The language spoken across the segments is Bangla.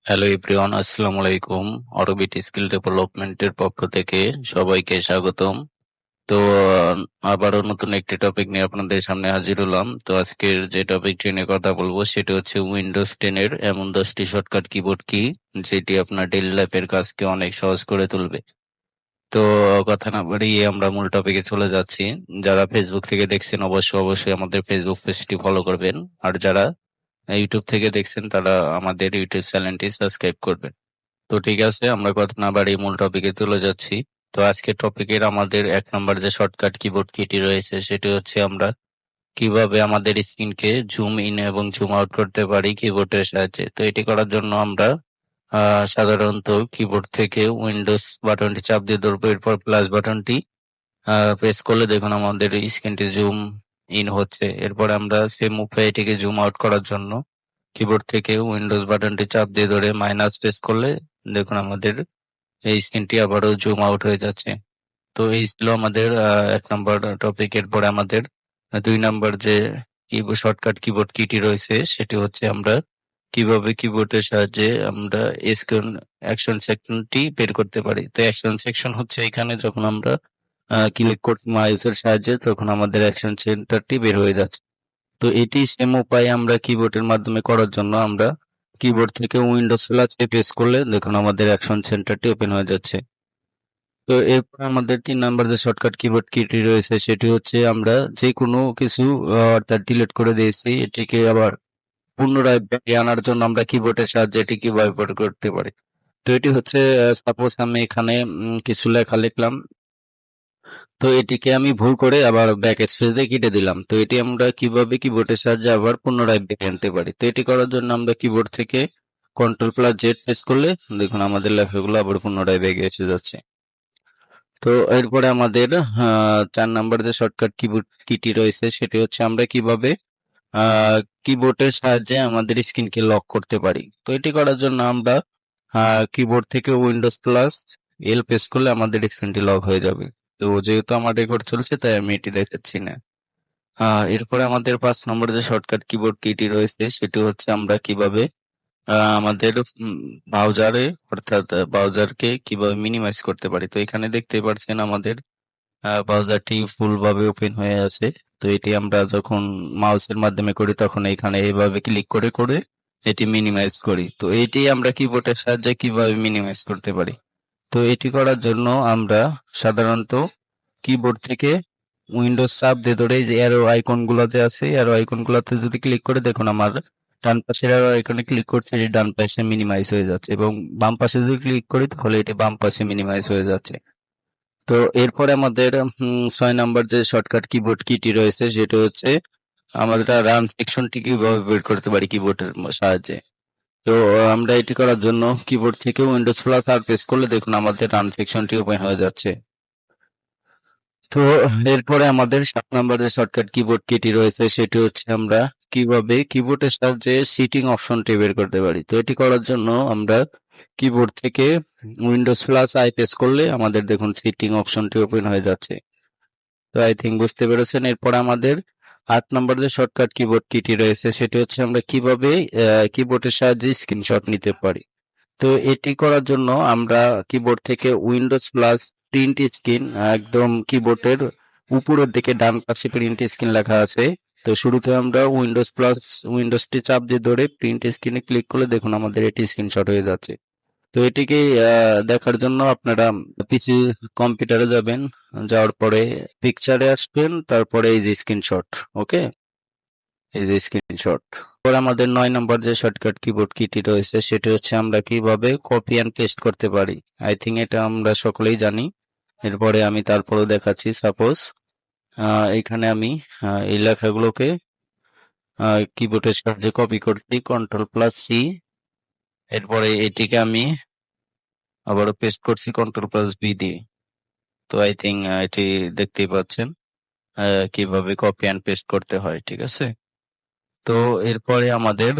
হ্যালো এভরিওয়ান, আসসালামু আলাইকুম। অরবিট স্কিল ডেভেলপমেন্টের পক্ষ থেকে সবাইকে স্বাগতম। তো আবারও নতুন একটি টপিক নিয়ে আপনাদের সামনে হাজির হলাম। তো আজকের যে টপিকটি নিয়ে কথা বলবো সেটা হচ্ছে উইন্ডোজ 10 এর এমন 10টি শর্টকাট কিবোর্ড কি যেটি আপনার ডেইলি লাইফের কাজকে অনেক সহজ করে তুলবে। তো কথা না বাড়িয়ে আমরা মূল টপিকে চলে যাচ্ছি। যারা ফেসবুক থেকে দেখছেন অবশ্যই আমাদের ফেসবুক পেজটি ফলো করবেন। আর যারা ইউটিউব থেকে দেখছেন তারা আমাদের ইউটিউব চ্যানেলটি সাবস্ক্রাইব করবেন। তো ঠিক আছে, আমরা কথা না বাড়িয়ে মূল টপিকে চলে যাচ্ছি। তো আজকের টপিকের আমাদের 1 নম্বর যে শর্টকাট কিবোর্ড কিটি রয়েছে সেটি হচ্ছে আমরা কিভাবে আমাদের স্ক্রিনকে জুম ইন এবং জুম আউট করতে পারি কিবোর্ডের সাহায্যে। তো এটি করার জন্য আমরা সাধারণত কিবোর্ড থেকে উইন্ডোজ বাটনটি চাপ দিয়ে ধরবো, এরপর প্লাস বাটনটি প্রেস করলে দেখুন আমাদের স্ক্রিনটি জুম ইন হচ্ছে। এরপর আমরা সেম উপায়ে এটিকে জুম আউট করার জন্য কিবোর্ড থেকে উইন্ডোজ বাটনটি চাপ দিয়ে ধরে মাইনাস প্রেস করলে দেখুন আমাদের এই স্ক্রিনটি আবারও জুম আউট হয়ে যাচ্ছে। তো এই ছিল আমাদের 1 নম্বর টপিক। এরপরে আমাদের 2 নম্বর যে শর্টকাট কিবোর্ড কিটি রয়েছে সেটি হচ্ছে আমরা কিভাবে কিবোর্ডের সাহায্যে আমরা অ্যাকশন সেকশনটি বের করতে পারি। তো অ্যাকশন সেকশন হচ্ছে এখানে যখন আমরা ক্লিক করছি মাউসের সাহায্যে তখন আমাদের অ্যাকশন সেন্টারটি বের হয়ে যাচ্ছে। তো এটি সেম উপায়ে আমরা কিবোর্ডের মাধ্যমে করার জন্য আমরা কিবোর্ড থেকে উইন্ডোজ প্লাস প্রেস করলে দেখুন আমাদের অ্যাকশন সেন্টারটি ওপেন হয়ে যাচ্ছে। তো এরপর আমাদের 3 নম্বর যে শর্টকাট কিবোর্ড কিটি রয়েছে সেটি হচ্ছে আমরা যে কোনো কিছু অর্থাৎ ডিলিট করে দিয়েছি এটিকে আবার পুনরায় ব্যাকে আনার জন্য আমরা কিবোর্ডের সাহায্যে এটি কিভাবে ব্যবহার করতে পারি। তো এটি হচ্ছে সাপোজ আমি এখানে কিছু লেখা লিখলাম, তো এটিকে আমি ভুল করে আবার ব্যাক স্পেস দিয়ে কেটে দিলাম। তো এটি আমরা কিভাবে কিবোর্ডের সাহায্যে আবার পুনরায় ব্যাকে আনতে পারি। তো এটি করার জন্য আমরা কিবোর্ড থেকে কন্ট্রোল+Z প্রেস করলে দেখুন আমাদের লেখাগুলো আবার পুনরায় ব্যাকে এসে যাচ্ছে। তো এরপরে আমাদের 4 নম্বর যে শর্টকাট কিবোর্ড কিটি রয়েছে সেটি হচ্ছে আমরা কিভাবে কিবোর্ডের সাহায্যে আমাদের স্ক্রিনকে লক করতে পারি। তো এটি করার জন্য আমরা কিবোর্ড থেকে উইন্ডোজ প্লাস এল প্রেস করলে আমাদের স্ক্রিনটি লক হয়ে যাবে। তো যেহেতু আমার রেকর্ড চলছে তাই আমি এটি দেখাচ্ছি না। এরপরে আমাদের 5 নম্বর যে শর্টকাট কিবোর্ড কিটি রয়েছে সেটি হচ্ছে আমরা কিভাবে আমাদের ব্রাউজারে অর্থাৎ ব্রাউজারকে কিভাবে মিনিমাইজ করতে পারি। তো এখানে দেখতে পাচ্ছেন আমাদের ব্রাউজারটি ফুল ভাবে ওপেন হয়ে আছে। তো এটি আমরা যখন মাউসের মাধ্যমে করি তখন এখানে এইভাবে ক্লিক করে করে এটি মিনিমাইজ করি। তো এটি আমরা কিবোর্ডের সাহায্যে কিভাবে মিনিমাইজ করতে পারি। তো এটি করার জন্য আমরা সাধারণত কিবোর্ড থেকে উইন্ডোজ চাপ দিয়ে ধরে এই যে অ্যারো আইকন গুলোতে আছে অ্যারো আইকন গুলোতে যদি ক্লিক করে দেখুন আমার ডান পাশের অ্যারো আইকনে ক্লিক করছে এটি ডান পাশে মিনিমাইজ হয়ে যাচ্ছে এবং বাম পাশে যদি ক্লিক করি তাহলে এটি বাম পাশে মিনিমাইজ হয়ে যাচ্ছে। তো এরপরে আমাদের 6 নম্বর যে শর্টকাট কিবোর্ড কিটি রয়েছে সেটা হচ্ছে আমরা রান সেকশনটি কিভাবে বের করতে পারি কিবোর্ডের সাহায্যে। তো আমরা এটি করার জন্য কিবোর্ড থেকে উইন্ডোজ প্লাস আর প্রেস করলে দেখুন আমাদের রান সেকশনটি ওপেন হয়ে যাচ্ছে। তো এরপরে আমাদের 7 নম্বর যে শর্টকাট কিবোর্ড কিটি রয়েছে সেটি হচ্ছে আমরা কিভাবে কিবোর্ডের সাহায্যে সিটিং অপশনটি বের করতে পারি। তো এটি করার জন্য আমরা কিবোর্ড থেকে উইন্ডোজ প্লাস আই প্রেস করলে আমাদের দেখুন সিটিং অপশনটি ওপেন হয়ে যাচ্ছে। তো আই থিঙ্ক বুঝতে পেরেছেন। এরপর আমাদের 8 নম্বর যে শর্টকাট কিবোর্ড কিটি রয়েছে সেটি হচ্ছে আমরা কিভাবে কিবোর্ডের সাহায্যে স্ক্রিনশট নিতে পারি। তো এটি করার জন্য আমরা কিবোর্ড থেকে উইন্ডোজ প্লাস প্রিন্ট স্ক্রিন একদম কিবোর্ডের উপরের দিকে ডান পাশে প্রিন্ট স্ক্রিন লেখা আছে। তো শুরুতে আমরা উইন্ডোজ প্লাস উইন্ডোজটি চাপ দিয়ে ধরে প্রিন্ট স্ক্রিনে ক্লিক করলে দেখুন আমাদের এটি স্ক্রিনশট হয়ে যাচ্ছে। তো এটিকে দেখার জন্য আপনারা পিসি কম্পিউটারে যাবেন, যাওয়ার পরে পিকচারে আসবেন, তারপরে এই যে স্ক্রিনশট। ওকে, এই যে স্ক্রিনশট। পরে আমাদের 9 নম্বর যে শর্টকাট কিবোর্ড কিটি রয়েছে সেটি হচ্ছে আমরা কিভাবে কপি অ্যান্ড পেস্ট করতে পারি। আই থিঙ্ক এটা আমরা সকলেই জানি। এরপরে আমি তারপরেও দেখাচ্ছি। সাপোজ এখানে আমি এই লেখাগুলোকে কিবোর্ডের সাহায্যে কপি করছি Ctrl+C। এরপরে এটিকে আমি আবারও পেস্ট করছি Ctrl+V দিয়ে। তো আই থিঙ্ক এটি দেখতেই পাচ্ছেন কিভাবে কপি অ্যান্ড পেস্ট করতে হয়। ঠিক আছে। তো এরপরে আমাদের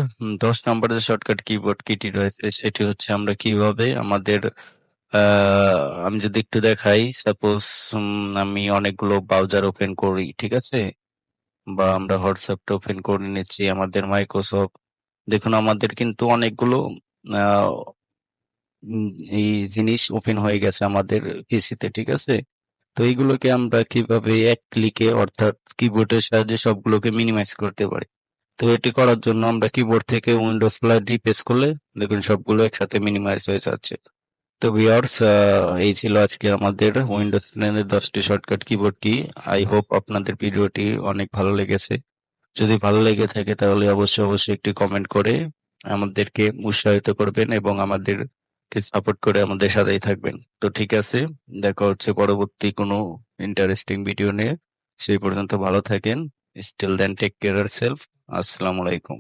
10 নম্বর যে শর্টকাট কিবোর্ড কিটি রয়েছে সেটি হচ্ছে আমরা কিভাবে আমাদের আমি যদি একটু দেখাই, সাপোজ আমি অনেকগুলো ব্রাউজার ওপেন করি, ঠিক আছে, বা আমরা হোয়াটসঅ্যাপটা ওপেন করে নিচ্ছি, আমাদের মাইক্রোসফট, দেখুন আমাদের কিন্তু অনেকগুলো আহ, উম, এই জিনিস ওপেন হয়ে গেছে আমাদের পিসিতে, ঠিক আছে? তো এইগুলোকে আমরা কিভাবে এক ক্লিকে অর্থাৎ কিবোর্ডের সাহায্যে সবগুলোকে মিনিমাইজ করতে পারি। তো এটি করার জন্য আমরা কিবোর্ড থেকে উইন্ডোজ প্লাস ডি প্রেস করলে দেখুন সবগুলো একসাথে মিনিমাইজ হয়ে যাচ্ছে। তো ভিউয়ার্স, এই ছিল আজকে আমাদের উইন্ডোজ 10 এর 10টি শর্টকাট কিবোর্ড কি। আই হোপ আপনাদের ভিডিওটি অনেক ভালো লেগেছে। যদি ভালো লেগে থাকে তাহলে অবশ্যই অবশ্যই একটি কমেন্ট করে আমাদেরকে উৎসাহিত করবেন এবং আমাদেরকে সাপোর্ট করে আমাদের সাথেই থাকবেন। তো ঠিক আছে, দেখা হচ্ছে পরবর্তী কোনো ইন্টারেস্টিং ভিডিও নিয়ে। সেই পর্যন্ত ভালো থাকেন। Still then take care self. আসসালামু আলাইকুম।